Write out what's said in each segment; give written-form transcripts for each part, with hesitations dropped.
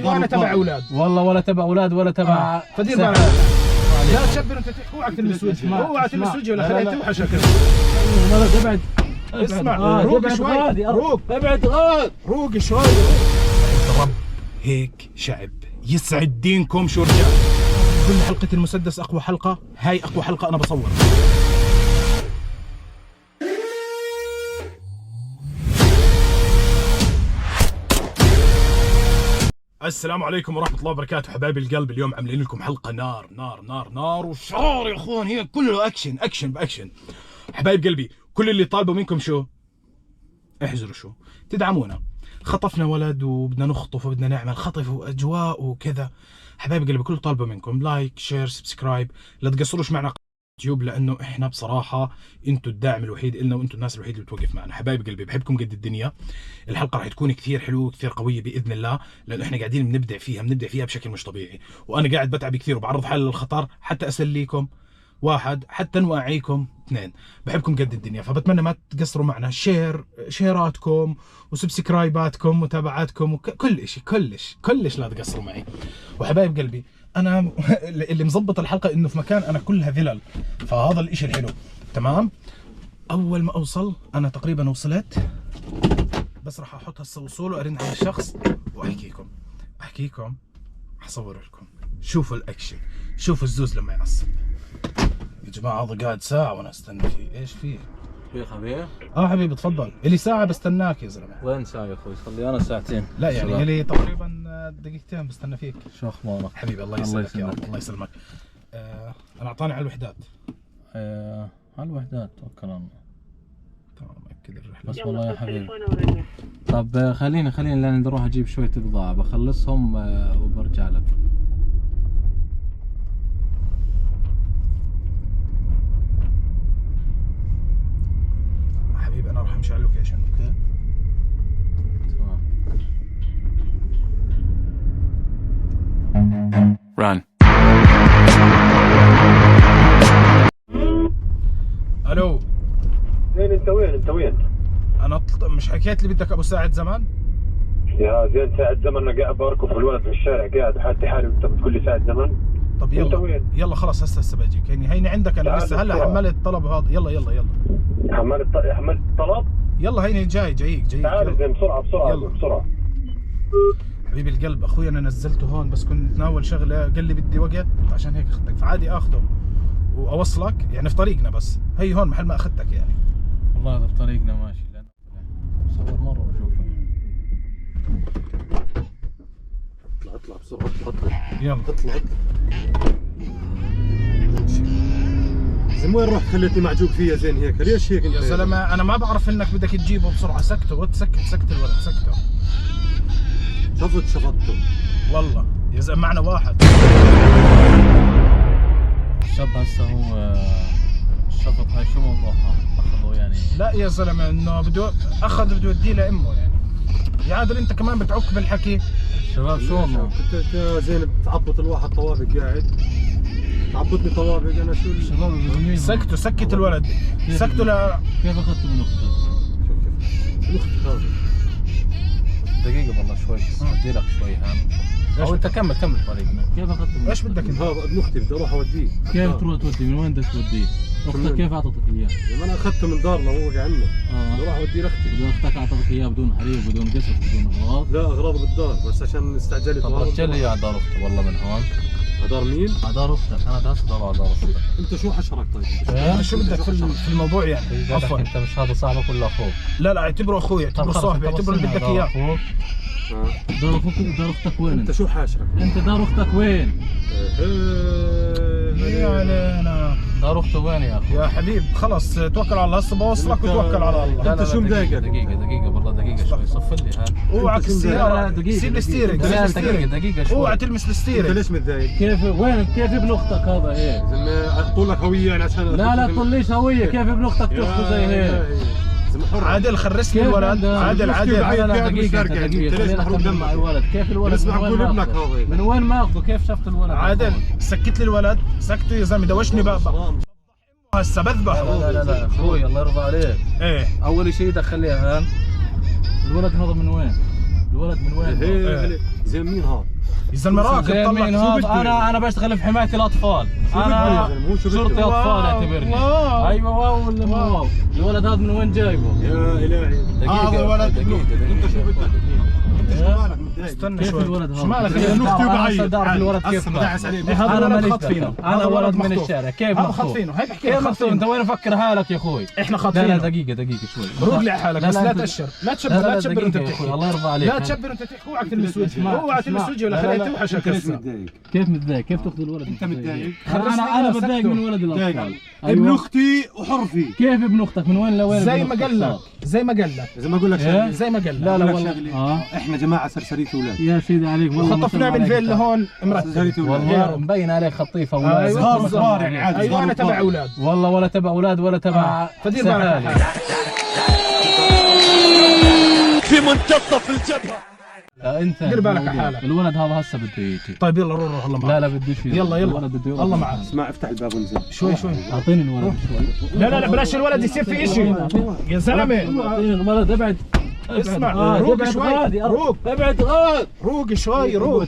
وانا تبع اولاد والله ولا تبع اولاد ولا تبع فدير بالك لا تشبر انت تحكي. اوعى تلمس وجهي، اوعى تلمس وجهي ولا خليها توحشك. والله ابعد. اسمع روق شوي، روق ابعد غاد، روق شوي. رب هيك شعب يسعد دينكم. شو رجال كل حلقة المسدس اقوى حلقة، هاي اقوى حلقة انا بصور. السلام عليكم ورحمة الله وبركاته حبايبي القلب. اليوم عاملين لكم حلقة نار نار نار نار وشرار يا اخوان. هي كله اكشن اكشن باكشن. حبايب قلبي كل اللي طالبه منكم شو؟ احذروا شو؟ تدعمونا. خطفنا ولد وبدنا نخطف وبدنا نعمل خطف واجواء وكذا. حبايب قلبي كل طالبه منكم لايك شير سبسكرايب. لا تقصروش معنا يوتيوب لانه احنا بصراحه انتم الداعم الوحيد لنا وانتم الناس الوحيد اللي بتوقف معنا. حبايب قلبي بحبكم قد الدنيا. الحلقه راح تكون كثير حلوه وكثير قويه باذن الله لانه احنا قاعدين بنبدع فيها بشكل مش طبيعي. وانا قاعد بتعب كثير وبعرض حالي للخطر حتى اسليكم، واحد حتى نوعيكم، اثنين بحبكم قد الدنيا. فبتمنى ما تقصروا معنا. شيراتكم وسبسكرايباتكم ومتابعاتكم وكل شيء كلش لا تقصروا معي. وحبايب قلبي انا اللي مظبط الحلقه انه في مكان انا كلها فلل، فهذا الاشي الحلو. تمام. اول ما اوصل انا تقريبا وصلت، بس راح احط هسه وصول وارن على الشخص واحكيكم اصور لكم. شوفوا الاكشن، شوفوا الزوز لما يعصب. يا جماعه هذا قاعد ساعه وانا استنى فيه. ايش فيه؟ في خبير؟ حبيبي تفضل. الي ساعه بستناك يا زلمه. وين ساعة يا اخوي؟ صار لي انا ساعتين. لا يعني الي تقريبا دقيقتين بستنى فيك. شو اخبارك؟ حبيبي الله يسلمك يا رب. الله يسلمك. انا اعطاني على الوحدات. على الوحدات توكل على الله. تمام اكد الرحله. بس والله يا حبيبي. طب خليني لان بدي اروح اجيب شوية بضاعة بخلصهم وبرجع لك. حبيبي انا راح امشي على اللوكيشن. اوكي تمام. Run. الو زين انت وين؟ انا مش حكيت لي بدك ابو ساعد زمان؟ يا زين ساعة زمن انا قاعد بركض الولد في الشارع قاعد حالتي حالي وانت بتقول لي ساعة زمن؟ طب انت وين؟ يلا خلاص هسه بجيك. هيني عندك انا لسه هلا حملت الطلب هذا. يلا حملت طلب؟ يلا هيني جايك. تعال زين بسرعة. حبيبي القلب اخوي انا نزلته هون بس كنت ناول شغله قال لي بدي وقت عشان هيك اخذتك، فعادي اخذه واوصلك يعني في طريقنا. بس هي هون محل ما اخذتك يعني. والله هذا بطريقنا ماشي لان صور مرة واشوفه. اطلع بسرعة اطلع يلا اطلع. زين وين رحت خليتني معجوق فيها زين هيك؟ ليش هيك انت يا زلمه؟ انا ما بعرف انك بدك تجيبه بسرعه. سكته سكت الولد سكته. شفطته والله يا زلمه معنا واحد. الشاب هسه هو الشفط هاي شو موضوعها؟ اخذه يعني؟ لا يا زلمه انه بده يوديه لامه يعني. يا عادل انت كمان بتعك بالحكي. شباب شو والله؟ كنت زين بتعبط الواحد طوابق قاعد تعبطني طوابق انا شو الشباب سكت الولد سكته. لا كيف اخذته من اختك؟ اختك هذا دقيقة والله شوي بدي لك شوي هان. او انت كمل طريقنا. كيف اخذته من ايش بدك انت؟ هذا ابن اختي بدي اروح اوديه. كيف تروح توديه؟ من وين بدك توديه؟ اختك كيف اعطتك اياه؟ لما انا اخذته من دارنا وهو قاعد عندنا. بدي اروح اوديه لاختي. بدون اختك اعطتك اياه بدون حليب بدون قصص بدون اغراض؟ لا اغراض بالدار بس عشان استعجلت. طب رجل لي اياه على دار اختك والله من هون. على دار مين؟ على دار اختك. انا هسه على دار اختك. انت شو حشرك طيب؟ شو بدك في الموضوع يعني؟ عفوا انت مش هذا صاحبك ولا اخوك؟ لا اعتبره اخوي، اعتبره صاحبي، اعتبره اللي بدك اياه. دار اخوك دار اختك وين؟ انت شو حاشرك؟ انت دار اختك وين؟ يا علينا. دار اخته وين يا اخي؟ يا حبيب خلص توكل على الله. هسه بوصلك وتوكل على الله. انت شو مضايقك؟ دقيقة والله دقيقة شوي صف لي هان. اوعى السيارة سيب الستيرنج. دقيقة شوي. اوعى تلمس الستيرنج. انت ليش متضايق؟ كيف ابن اختك هذا هيك؟ زلمة طول لك هوية يعني عشان لا تطليش هوية. كيف ابن اختك تاخذه زي هيك؟ عادل خرسني الولد. عادل دقيقة خلينا نحضر مع الولد. كيف الولد اسمع قول ابنك هذا من وين ماخذه؟ كيف شفت الولد؟ عادل سكت لي الولد. سكته يا زلمه دوشني بابا هسه بذبحه. لا اخوي الله يرضى عليك. ايه اول شيء دخل لي هان. الولد هذا من وين؟ الولد من وين؟ زين مين هذا؟ يا زلمه راكب زين مين هذا؟ انا بشتغل في حمايه الاطفال، انا شرطي اطفال اعتبرني. ايوه واو ولا مو واو؟ الولد هذا من وين جايبه؟ يا الهي هذا الولد انت شو بدك؟ استنى شوي الولد هذا شو مالك يا اختي وبعيد الولد كيف هذا انا ولد خاطفينه انا ولد من الشارع كيف مخطوف؟ خاطفينه هي بحكي كيف مخطوف؟ انت وين مفكر حالك يا اخوي؟ احنا لا خاطفينه. دقيقه شوي روق لي على حالك بس لا تأشر لا تشبر انت بتحكي. الله يرضى عليك لا تشبر انت تحكي. اوعك تلمس وجهي اوعك تلمس وجهي ولا خليه توحشك هسه. كيف متضايق؟ كيف تاخذ الولد؟ انت متضايق؟ انا بتضايق من ولد الاطفال. ابن اختي وحر فيه. كيف ابن اختك من وين لوين؟ زي ما قال لك زي ما قال لك اذا ما اقول لك شغله زي ما قال لك. لا والله احنا جماعه سرسريه اولاد يا سيدي عليك والله خطفناه من فين لهون مرتب والله مبين عليك خطيفه اولاد. صغار يعني عادي. ايوه انا تبع اولاد والله ولا تبع اولاد ولا تبع فدير بالك في منتصف الجبهه. انت دير بالك على حالك. الولد هذا هسه بده يجي. طيب يلا روح الله معك. لا بدوش يلا الولد بده يروح. الله معك. اسمع افتح الباب وانزل شوي اعطيني الولد شوي. لا بلاش الولد يصير في شيء يا زلمه. اعطيني الولد ابعد. اسمع روق شوي روق ابعد غاد روق شوي روق.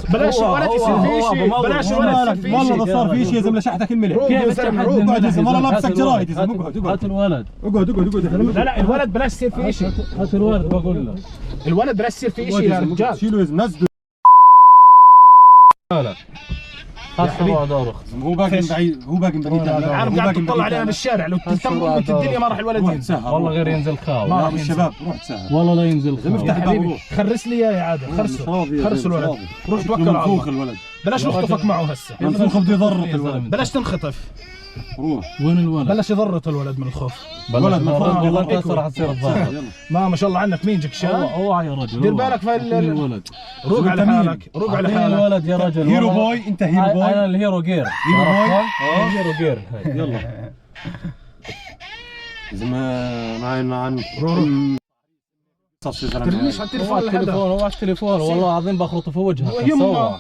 بلاش الولد يصير في شيء بلاش الولد يصير في والله شيء. اذا صار في شيء يا زلمه لشحتك الملح. روق يا زلمه روق. اقعد يا زلمه والله لابسك جرايد يا زلمه. اقعد هات الولد. اقعد لا الولد بلاش يصير في شيء. هات الولد بقول له. الولد بلاش يصير في شيء يا رجال. شيلوا يا زلمه نزلوا. خاصة بعد أرخ. هو باقي بعيد انا قاعد تطلع علينا بالشارع لو تهتموا انت الدنيا ما راح الولد ينزل. والله غير ينزل خاو. ما الشباب روح تسهل والله لا ينزل خاو. افتح حبيبي خرس لي اياه يا عادل خرسوا الولد. روح توكل على الله. الولد بلاش نخطفك معه هسه. الخوف بده يضرط الولد. بلاش تنخطف. روح وين الولد؟ بلاش يضرط الولد من الخوف. الولد من والله والله انت راح تصير الضابط. ما شاء الله عنك مين جك شاب. اوعى يا رجل. دير بالك في الولد. روق على حالك روق على حالك. الولد يا رجل. هيرو بوي انت هيرو بوي. انا الهيرو جير. هيرو بوي. هيرو جير. يلا زمان معنا روح ترميش على التليفون لحدا. هو على التليفون والله العظيم بخرطه في وجهك. يما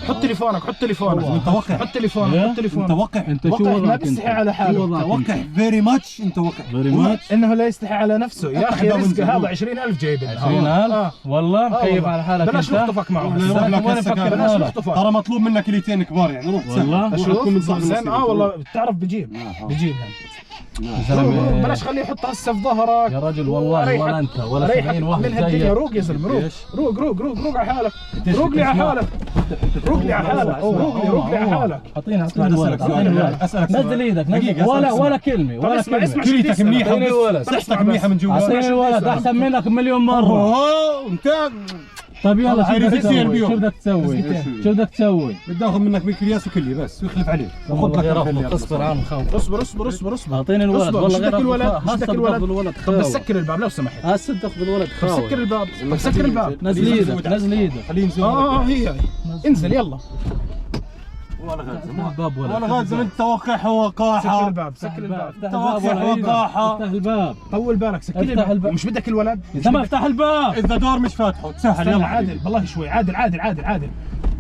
حط تليفونك حط تليفونك انت وقع. حط تليفونك حط انت تليفونك. وقع. انت شو ما وضعك؟ بيستحي على حاله. انت وقع فيري ماتش. انت وقع فيري ماتش. انه لا يستحي على نفسه يا اخي رزقه هذا 20,000 جايب 20,000 والله كيف على حالك. بلاش نخطفك معه. بلاش نخطفك. ترى مطلوب منك كليتين كبار يعني. روح والله شوف زين والله بتعرف بجيب بلاش خليه يحط هسه في ظهرك يا رجل. والله ولا انت ولا 70 واحد زيك. روق يا زلمه روق على حالك. روق لي على حالك. روق لي على حالك. اعطيني الولد. اسالك نزل ايدك ولا كلمه ولا كلمه. كليتك منيحه اعطيني الولد. صحتك منيحه من جوا. اعطيني الولد احسن منك مليون مره. انت طيب يلا شو بدك تسوي؟ شو بدك تسوي؟ بدي اخذ منك مكياس وكلي بس ويخلف عليك. خذ لك اصبر عم خوف. اصبر اعطيني الولد والله غير الولد. طب سكر الباب لو سمحت. هسه تاخذ الولد. سكر الباب. سكر الباب. نزل ايدك. خليه ينزل. هي انزل يلا. ولا الباب ولا غازم. انت توقع وقاحه. سكر الباب. توقع وقاحه. افتح الباب. طول بالك سكر الباب. مش بدك الولد؟ اذا ما افتح الباب. اذا دور مش فاتحه تسهل. يلا عادل بالله شوي. عادل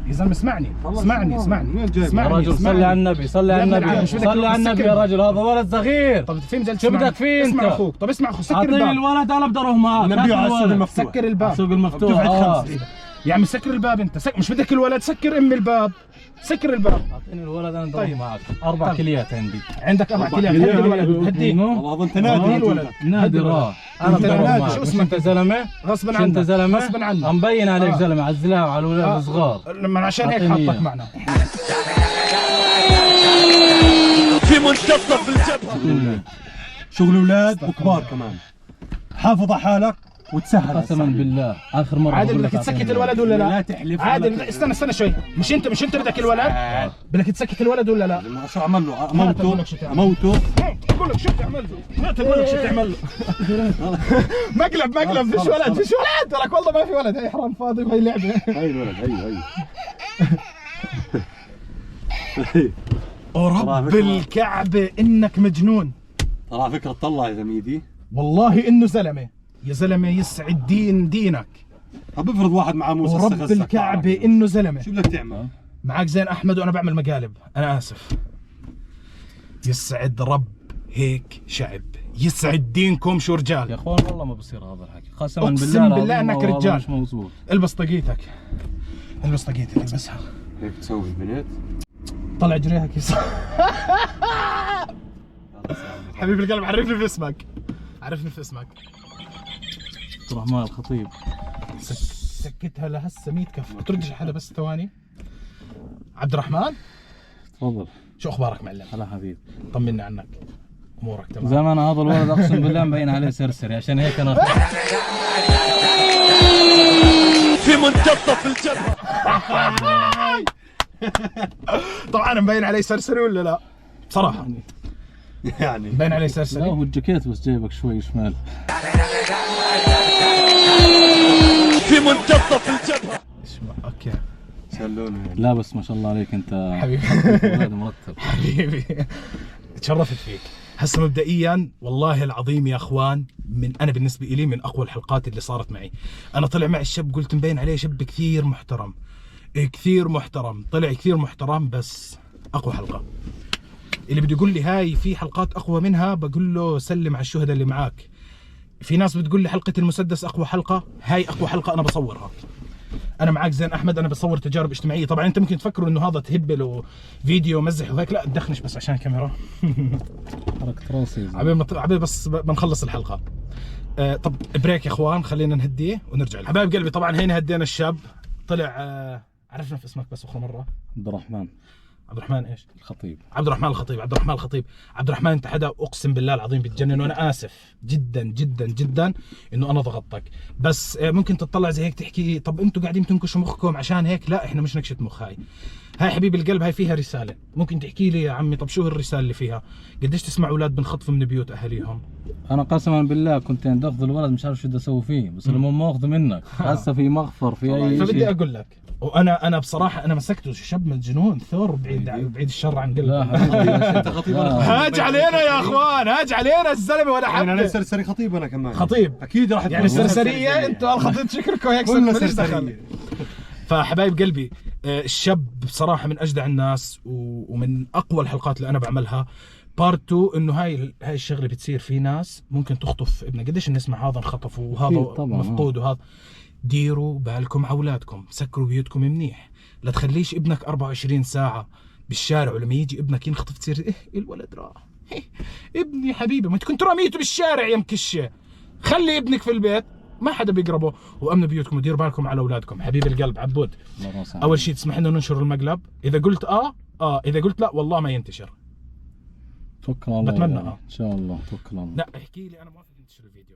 يا زلمه اسمعني. يا رجل صلي على النبي. صلي على النبي يا رجل. هذا ولد صغير. طب في مجال شو بدك فيه انت؟ اسمع اخوك. طب اسمع اخوك سكر الباب. اعطيني الولد انا بدي اروح معك. نبيه على السوق المفتوح. سكر الباب. السوق المفتوح. يا عم سكر الباب انت. مش بدك الولد. سكر الباب. سكر الباب. اعطيني الولد انا بدي اروح معك. 4 كليات عندي. عندك 4 كليات. هدي الولد. هديه. والله انت نادي الولد. نادي انا بدي اروح معك. شو اسمك؟ انت زلمه غصبا عنك. انت زلمه غصبا عنك. مبين عليك زلمه على الزلام على الاولاد الصغار. لما عشان هيك حاطك معنا. في منتصف الجبهه. شغل اولاد وكبار كمان. حافظ على حالك وتسهل. قسما بالله اخر مره. عادل بدك تسكت الولد ولا لا؟ لا تحلف. عادل استنى شوي. مش انت بدك الولد؟ بدك تسكت الولد ولا لا؟ شو عمل له؟ اموته. اقول لك شو تعمل له؟ اقول لك شو تعمل له؟ مقلب فيش ولد لك والله ما في ولد. هي حرام فاضي وهي لعبه. هي الولد هي ورب الكعبه انك مجنون. ترى فكره طلع يا زميلي. والله انه زلمه يا زلمه يسعد دينك. طب افرض واحد مع موسى. ورب الكعبه انه زلمه. شو بدك تعمل؟ معك زين احمد وانا بعمل مقالب. انا اسف. يسعد رب هيك شعب. يسعد دينكم شو يا رجال. اخوان والله ما بصير هذا الحكي، قسما أقسم بالله بالله العظيم إنك والله رجال. مش مزبوط. البس طاقيتك، البس طاقيتك، البسها. هيك تسوي البنت؟ طلع جريها كيس. حبيب القلب عرفني في اسمك، عرفني في اسمك. عبد الرحمن الخطيب. سكتها لهسه 100 كف. بتردش حدا بس ثواني. عبد الرحمن تفضل. شو اخبارك معلم؟ هلا حبيب. طمنا عنك، امورك تمام؟ زمان هذا الولد اقسم بالله مبين عليه سرسري، عشان هيك انا في منتصف الجبهة. طبعا مبين علي سرسري ولا لا؟ بصراحة يعني مبين علي لا سرسري. هو الجاكيت بس جايبك شوي شمال. في منتصف الجبهة. اوكي سلوني. لا بس ما شاء الله عليك انت حبيبي. ولد مرتب. حبيبي تشرفت فيك. هسه مبدئيا والله العظيم يا اخوان، انا بالنسبه لي من اقوى الحلقات اللي صارت معي. انا طلع معي الشاب قلت مبين عليه شاب كثير محترم، كثير محترم، طلع كثير محترم. بس اقوى حلقه اللي بده يقول لي هاي في حلقات اقوى منها، بقول له سلم على الشهداء اللي معاك. في ناس بتقول لي حلقه المسدس اقوى حلقه، هاي اقوى حلقه انا بصورها. انا معك زين احمد، انا بصور تجارب اجتماعيه. طبعا انت ممكن تفكروا انه هذا تهبل وفيديو مزح وهيك، لا تدخنش بس عشان الكاميرا. حركة راسي. عبيب بس بنخلص الحلقه. طب بريك يا اخوان، خلينا نهديه ونرجع. حبايب قلبي طبعا هينا هدينا الشاب، طلع عرفنا في اسمك بس اخر مره. عبد الرحمن. عبد الرحمن ايش؟ الخطيب. عبد الرحمن الخطيب. عبد الرحمن الخطيب. عبد الرحمن انت حدا اقسم بالله العظيم بتجنن، وانا اسف جدا جدا جدا انه انا ضغطتك. بس ممكن تطلع زي هيك تحكي طب انتوا قاعدين تنكشوا مخكم عشان هيك. لا احنا مش نكشة مخ. هاي حبيب القلب، هاي فيها رساله. ممكن تحكي لي يا عمي طب شو الرساله اللي فيها؟ قديش تسمع اولاد بنخطفوا من بيوت اهاليهم؟ انا قسما بالله كنت عند اخذ الولد مش عارف شو بدي اسوي فيه، بس لما ما اخذه منك هسه في مغفر في اي فبدي شيء. اقول لك، وانا بصراحه انا مسكته شاب مجنون ثور، بعيد الشر عن لا قلبي. حبيبي انت خطيب انا خطيب. هاج علينا يا اخوان، هاج علينا الزلمه ولا يعني انا حد. سرسري خطيب انا كمان. خطيب اكيد راح يعني السرسريه انتوا الخطيب شكلكم هيك كلنا ماليش دخل. سرسرية. فحبايب قلبي الشاب بصراحه من اجدع الناس ومن اقوى الحلقات اللي انا بعملها. بارت 2 انه هاي الشغله بتصير في ناس ممكن تخطف ابنه. قديش نسمع هذا انخطف وهذا طبعاً. مفقود وهذا. ديروا بالكم على اولادكم، سكروا بيوتكم منيح، لا تخليش ابنك 24 ساعه بالشارع، ولما يجي ابنك ينخطف تصير الولد راح. ابني حبيبي ما انت كنت رميته بالشارع يا مكشه. خلي ابنك في البيت، ما حدا بيقربه، وامنوا بيوتكم وديروا بالكم على اولادكم. حبيب القلب عبود، اول شيء تسمح لنا ننشر المقلب. اذا قلت اذا قلت لا والله ما ينتشر. توكل على الله. بتمنى ان شاء الله. توكل على الله. لا احكي لي انا موافق تنتشر الفيديو.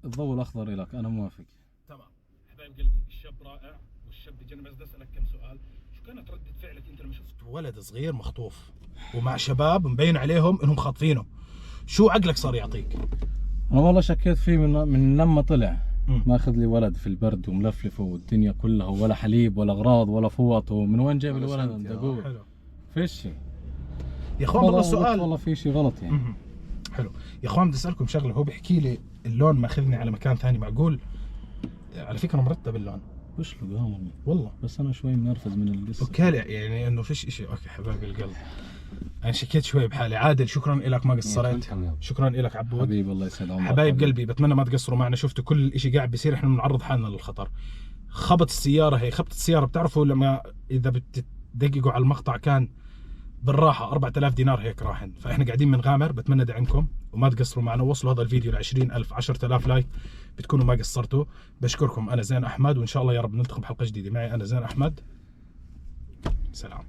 الضوء الاخضر لك انا موافق. تمام. حبايب قلبي الشاب رائع، والشاب بيجي. انا بس بدي اسالك كم سؤال. شو كانت ردة فعلك انت لما شفت ولد صغير مخطوف ومع شباب مبين عليهم انهم خاطفينه؟ شو عقلك صار يعطيك؟ انا والله شكيت فيه من لما طلع. مم. ماخذ لي ولد في البرد وملفلفه والدنيا كلها، ولا حليب ولا اغراض ولا فوط. ومن وين جايب الولد انت اقول؟ حلو فيش شيء يا اخوان. والله السؤال والله في شيء غلط يعني. حلو يا اخوان، بدي اسالكم شغله. هو بيحكي لي اللون ماخذني على مكان ثاني، معقول؟ على فكره مرتب اللون وش له قام والله. بس انا شوي منرفز من القصه. اوكي يعني انه فيش اشي. اوكي حبايب القلب، انا شكيت شوي بحالي. عادل شكرا لك ما قصرت. شكرا لك عبود حبيبي الله يسعد عمرك. حبايب قلبي بتمنى ما تقصروا معنا. شفتوا كل اشي قاعد بيصير، احنا بنعرض حالنا للخطر. خبط السياره، هي خبط السياره بتعرفوا لما اذا بتدققوا على المقطع كان بالراحه 4000 دينار هيك راحن. فاحنا قاعدين بنغامر. بتمنى دعمكم وما تقصروا معنا، وصلوا هذا الفيديو ل 20000 10000 لايك بتكونوا ما قصرتوا. بشكركم. انا زين احمد، وان شاء الله يا رب نلتقي بحلقه جديده. معي انا زين احمد. سلام.